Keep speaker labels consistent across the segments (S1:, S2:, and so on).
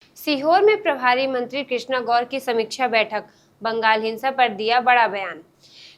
S1: सीहोर में प्रभारी मंत्री कृष्णा गौर की समीक्षा बैठक, बंगाल हिंसा पर दिया बड़ा बयान।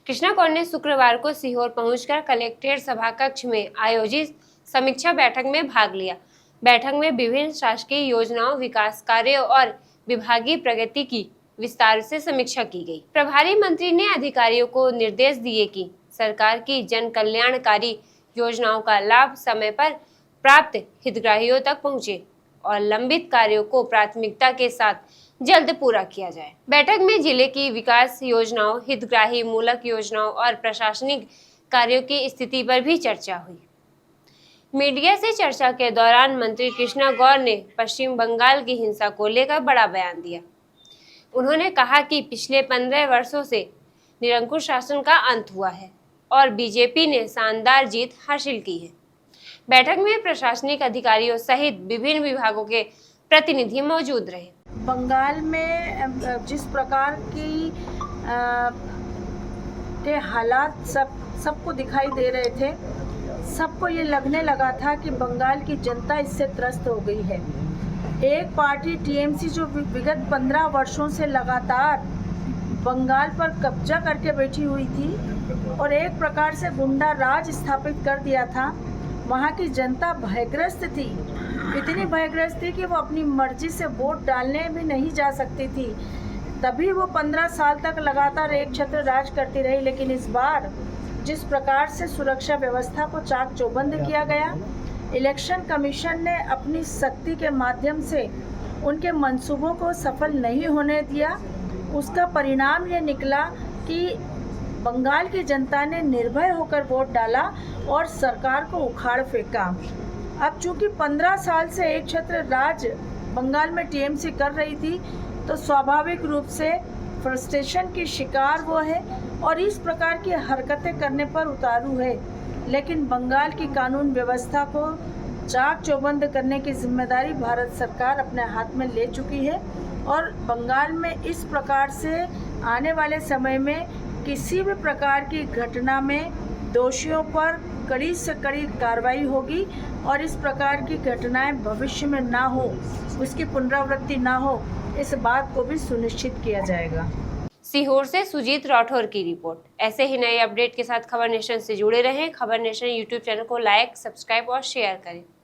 S1: कृष्णा गौर ने शुक्रवार को सीहोर पहुंचकर कलेक्ट्रेट सभाकक्ष में आयोजित समीक्षा बैठक में भाग लिया। बैठक में विभिन्न शासकीय योजनाओं, विकास कार्यों और विभागीय प्रगति की विस्तार से समीक्षा की गई। प्रभारी मंत्री ने अधिकारियों को निर्देश दिए कि सरकार की जन कल्याणकारी योजनाओं का लाभ समय पर प्राप्त हितग्राहियों तक पहुंचे और लंबित कार्यों को प्राथमिकता के साथ जल्द पूरा किया जाए। बैठक में जिले की विकास योजनाओं, हितग्राही मूलक योजनाओं और प्रशासनिक कार्यों की स्थिति पर भी चर्चा हुई। मीडिया से चर्चा के दौरान मंत्री कृष्णा गौर ने पश्चिम बंगाल की हिंसा को लेकर बड़ा बयान दिया। उन्होंने कहा कि पिछले 15 वर्षों से निरंकुश शासन का अंत हुआ है और बीजेपी ने शानदार जीत हासिल की है। बैठक में प्रशासनिक अधिकारियों सहित विभिन्न विभागों के प्रतिनिधि मौजूद रहे।
S2: बंगाल में जिस प्रकार की के हालात सबको दिखाई दे रहे थे, सबको ये लगने लगा था कि बंगाल की जनता इससे त्रस्त हो गई है। एक पार्टी टीएमसी जो विगत 15 वर्षों से लगातार बंगाल पर कब्जा करके बैठी हुई थी और एक प्रकार से गुंडा राज स्थापित कर दिया था, वहाँ की जनता भयग्रस्त थी। इतनी भयग्रस्त थी कि वो अपनी मर्जी से वोट डालने भी नहीं जा सकती थी। तभी वो 15 साल तक लगातार एक छत्र राज करती रही। लेकिन इस बार जिस प्रकार से सुरक्षा व्यवस्था को चाक चौबंद किया गया, इलेक्शन कमीशन ने अपनी शक्ति के माध्यम से उनके मंसूबों को सफल नहीं होने दिया। उसका परिणाम ये निकला कि बंगाल की जनता ने निर्भय होकर वोट डाला और सरकार को उखाड़ फेंका। अब चूंकि 15 साल से एक छत्र राज बंगाल में टीएमसी कर रही थी, तो स्वाभाविक रूप से फ्रस्ट्रेशन की शिकार वो है और इस प्रकार की हरकतें करने पर उतारू है। लेकिन बंगाल की कानून व्यवस्था को चाक चौबंद करने की जिम्मेदारी भारत सरकार अपने हाथ में ले चुकी है और बंगाल में इस प्रकार से आने वाले समय में किसी भी प्रकार की घटना में दोषियों पर कड़ी से कड़ी कार्रवाई होगी और इस प्रकार की घटनाएं भविष्य में ना हो, उसकी पुनरावृत्ति ना हो, इस बात को भी सुनिश्चित किया जाएगा।
S1: सीहोर से सुजीत राठौर की रिपोर्ट। ऐसे ही नए अपडेट के साथ खबर नेशन से जुड़े रहें। खबर नेशन यूट्यूब चैनल को लाइक, सब्सक्राइब और शेयर करें।